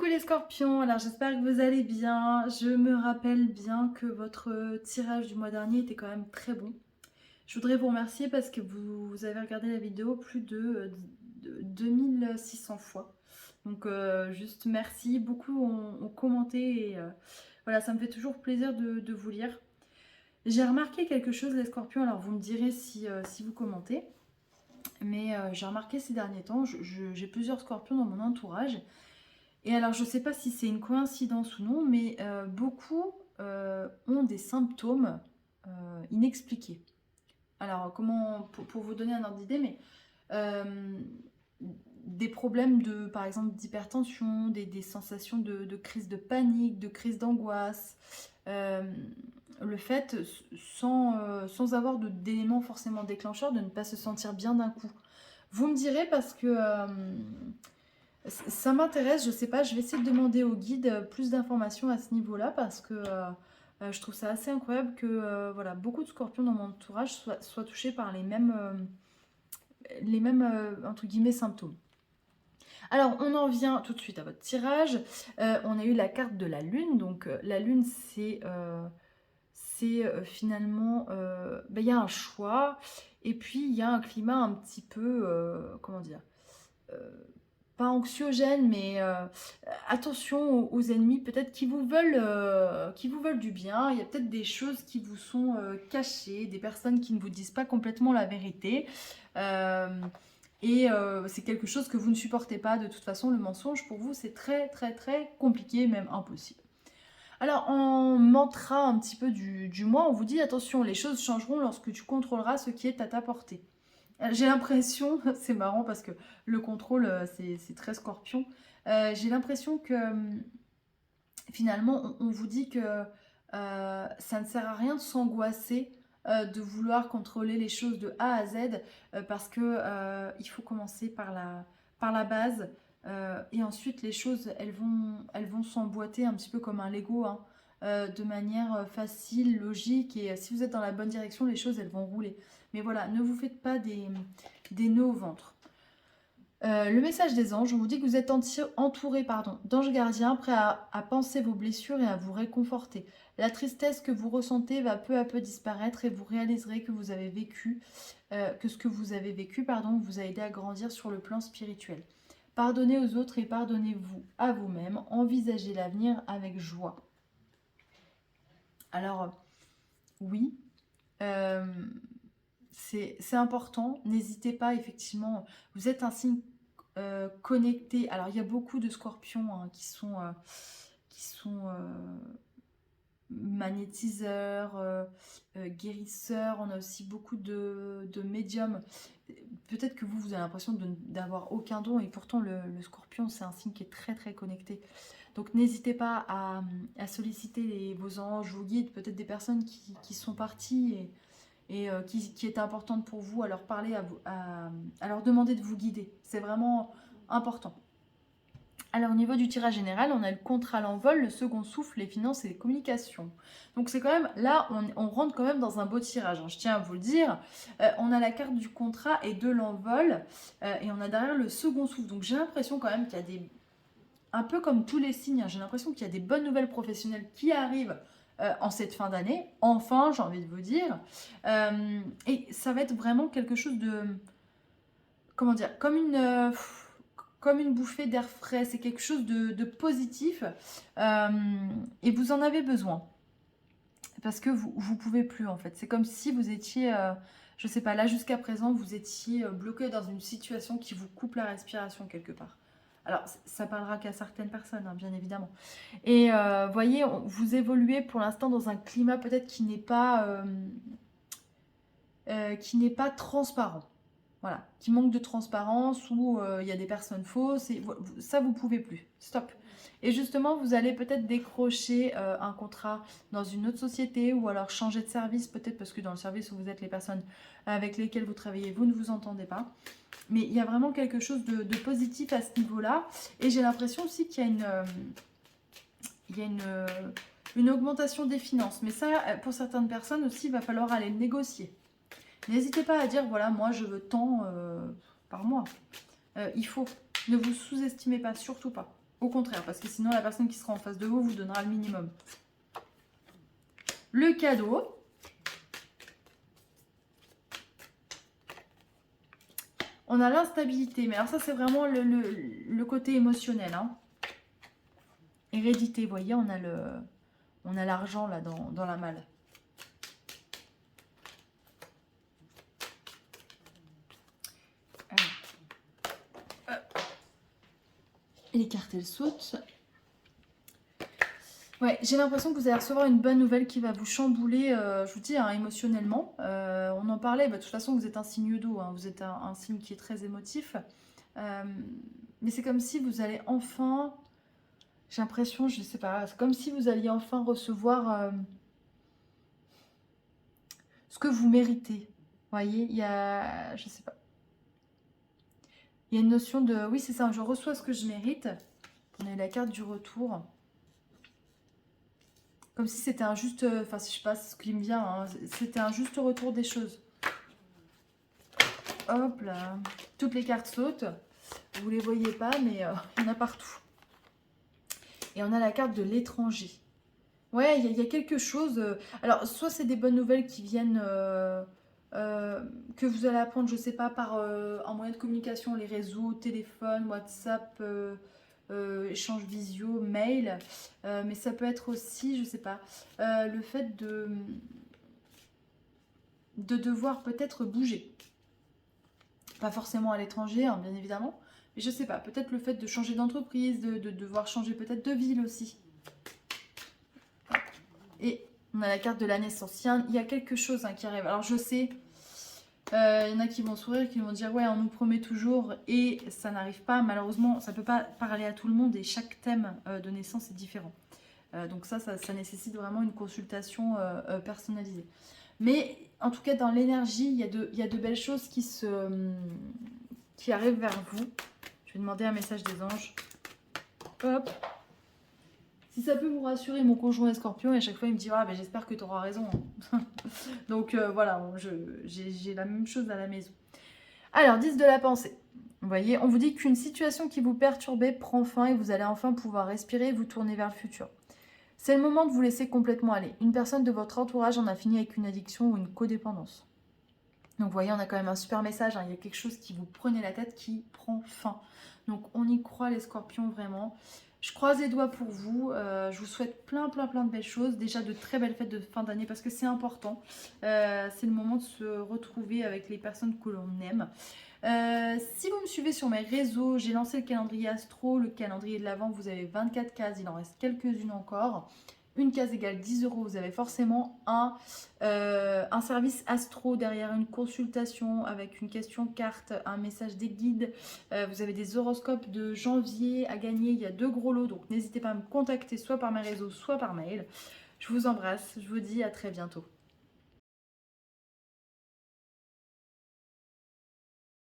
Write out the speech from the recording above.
les scorpions, alors j'espère que vous allez bien. Je me rappelle bien que votre tirage du mois dernier était quand même très bon. Je voudrais vous remercier parce que vous avez regardé la vidéo plus de 2600 fois. Donc juste merci, beaucoup ont commenté et voilà, ça me fait toujours plaisir de vous lire. J'ai remarqué quelque chose les scorpions, alors vous me direz si vous commentez. Mais j'ai remarqué ces derniers temps, j'ai plusieurs scorpions dans mon entourage. Et alors, je ne sais pas si c'est une coïncidence ou non, mais beaucoup ont des symptômes inexpliqués. Alors, pour vous donner un ordre d'idée, mais euh, des problèmes par exemple, d'hypertension, des sensations de crise de panique, de crise d'angoisse, euh, le fait, sans avoir d'éléments forcément déclencheurs, de ne pas se sentir bien d'un coup. Vous me direz parce que ça m'intéresse, je sais pas, je vais essayer de demander au guide plus d'informations à ce niveau-là parce que je trouve ça assez incroyable que voilà, beaucoup de scorpions dans mon entourage soient touchés par les mêmes entre guillemets symptômes. Alors on en vient tout de suite à votre tirage. On a eu la carte de la lune, donc la lune c'est finalement, il y a un choix et puis il y a un climat un petit peu, comment dire, euh, pas anxiogène, mais attention aux ennemis, peut-être qui vous veulent du bien. Il y a peut-être des choses qui vous sont cachées, des personnes qui ne vous disent pas complètement la vérité. Euh, et c'est quelque chose que vous ne supportez pas. De toute façon, le mensonge, pour vous, c'est très, très, très compliqué, même impossible. Alors, en mantra un petit peu du mois, on vous dit, attention, les choses changeront lorsque tu contrôleras ce qui est à ta portée. J'ai l'impression, c'est marrant parce que le contrôle, c'est très scorpion. J'ai l'impression que finalement, on vous dit que ça ne sert à rien de s'angoisser, de vouloir contrôler les choses de A à Z, parce que il faut commencer par la base. Et ensuite, les choses, elles vont s'emboîter un petit peu comme un Lego, hein, de manière facile, logique. Et si vous êtes dans la bonne direction, les choses, elles vont rouler. Mais voilà, ne vous faites pas des nœuds au ventre. Le message des anges, on vous dit que vous êtes entouré d'anges gardiens prêts à panser vos blessures et à vous réconforter. La tristesse que vous ressentez va peu à peu disparaître et vous réaliserez que vous avez vécu, que ce que vous avez vécu, vous a aidé à grandir sur le plan spirituel. Pardonnez aux autres et pardonnez-vous à vous-même. Envisagez l'avenir avec joie. Alors, oui, euh, c'est important. N'hésitez pas, effectivement. Vous êtes un signe connecté. Alors, il y a beaucoup de scorpions, hein, qui sont magnétiseurs, guérisseurs. On a aussi beaucoup de médiums. Peut-être que vous avez l'impression d'avoir aucun don et pourtant le scorpion, c'est un signe qui est très très connecté. Donc n'hésitez pas à solliciter vos anges, vos guides, peut-être des personnes qui sont parties et qui est importante pour vous, à leur parler, à leur demander de vous guider. C'est vraiment important. Alors au niveau du tirage général, on a le contrat à l'envol, le second souffle, les finances et les communications. Donc c'est quand même, là on rentre quand même dans un beau tirage, hein, je tiens à vous le dire. On a la carte du contrat et de l'envol, et on a derrière le second souffle. Donc j'ai l'impression quand même qu'il y a un peu comme tous les signes, hein, j'ai l'impression qu'il y a des bonnes nouvelles professionnelles qui arrivent en cette fin d'année. Enfin, j'ai envie de vous dire. Et ça va être vraiment quelque chose de, comment dire, comme une bouffée d'air frais. C'est quelque chose de positif, euh, et vous en avez besoin parce que vous pouvez plus en fait. C'est comme si vous étiez, je sais pas, là jusqu'à présent, vous étiez bloqué dans une situation qui vous coupe la respiration quelque part. Alors, ça parlera qu'à certaines personnes, hein, bien évidemment. Et voyez, vous évoluez pour l'instant dans un climat peut-être qui n'est pas transparent. Voilà, qui manque de transparence, où il y a des personnes fausses, et ça vous pouvez plus. Stop. Et justement, vous allez peut-être décrocher un contrat dans une autre société, ou alors changer de service, peut-être parce que dans le service où vous êtes, les personnes avec lesquelles vous travaillez, vous ne vous entendez pas. Mais il y a vraiment quelque chose de positif à ce niveau-là. Et j'ai l'impression aussi qu'il y a une augmentation des finances. Mais ça, pour certaines personnes aussi, il va falloir aller le négocier. N'hésitez pas à dire, voilà, moi je veux tant par mois. Il faut. Ne vous sous-estimez pas, surtout pas. Au contraire, parce que sinon la personne qui sera en face de vous vous donnera le minimum. Le cadeau. On a l'instabilité, mais alors ça c'est vraiment le côté émotionnel. Hein. Hérédité, vous voyez, on a l'argent là dans la malle. Les cartes elles sautent. Ouais, j'ai l'impression que vous allez recevoir une bonne nouvelle qui va vous chambouler, je vous dis, hein, émotionnellement. On en parlait, bah, de toute façon, vous êtes un signe d'eau, hein, vous êtes un signe qui est très émotif. Mais c'est comme si vous allez enfin, j'ai l'impression, je sais pas, c'est comme si vous alliez enfin recevoir ce que vous méritez. Vous voyez, il y a, je sais pas, il y a une notion de, oui c'est ça, je reçois ce que je mérite. On a la carte du retour. Comme si c'était un juste, enfin si je sais pas ce qui me vient, hein, c'était un juste retour des choses. Hop là, toutes les cartes sautent. Vous les voyez pas, mais il y en a partout. Et on a la carte de l'étranger. Ouais, il y a quelque chose. Alors, soit c'est des bonnes nouvelles qui viennent, que vous allez apprendre, je sais pas, par un moyen de communication, les réseaux, téléphone, WhatsApp, échange visio, mail. Mais ça peut être aussi, je sais pas, le fait de devoir peut-être bouger. Pas forcément à l'étranger, hein, bien évidemment. Mais je sais pas, peut-être le fait de changer d'entreprise, de devoir changer peut-être de ville aussi. Et on a la carte de la naissance. Il y a quelque chose hein, qui arrive. Alors je sais, il y en a qui vont sourire, qui vont dire ouais on nous promet toujours et ça n'arrive pas. Malheureusement ça ne peut pas parler à tout le monde et chaque thème de naissance est différent. Donc ça nécessite vraiment une consultation personnalisée. Mais en tout cas dans l'énergie, il y a de belles choses qui arrivent vers vous. Je vais demander un message des anges. Hop. Si ça peut vous rassurer, mon conjoint est scorpion et à chaque fois il me dit ah ben j'espère que tu auras raison. Donc voilà, j'ai la même chose à la maison. Alors 10 de la pensée. Vous voyez, on vous dit qu'une situation qui vous perturbait prend fin et vous allez enfin pouvoir respirer et vous tourner vers le futur. C'est le moment de vous laisser complètement aller. Une personne de votre entourage en a fini avec une addiction ou une codépendance. Donc vous voyez, on a quand même un super message. Hein. Il y a quelque chose qui vous prenait la tête qui prend fin. Donc on y croit les scorpions vraiment. Je croise les doigts pour vous. Je vous souhaite plein de belles choses. Déjà de très belles fêtes de fin d'année parce que c'est important. C'est le moment de se retrouver avec les personnes que l'on aime. Si vous me suivez sur mes réseaux, j'ai lancé le calendrier astro, le calendrier de l'Avent, vous avez 24 cases, il en reste quelques-unes encore. Une case égale 10 €, vous avez forcément un service astro derrière une consultation avec une question carte, un message des guides. Vous avez des horoscopes de janvier à gagner, il y a 2 gros lots, donc n'hésitez pas à me contacter soit par mes réseaux, soit par mail. Je vous embrasse, je vous dis à très bientôt.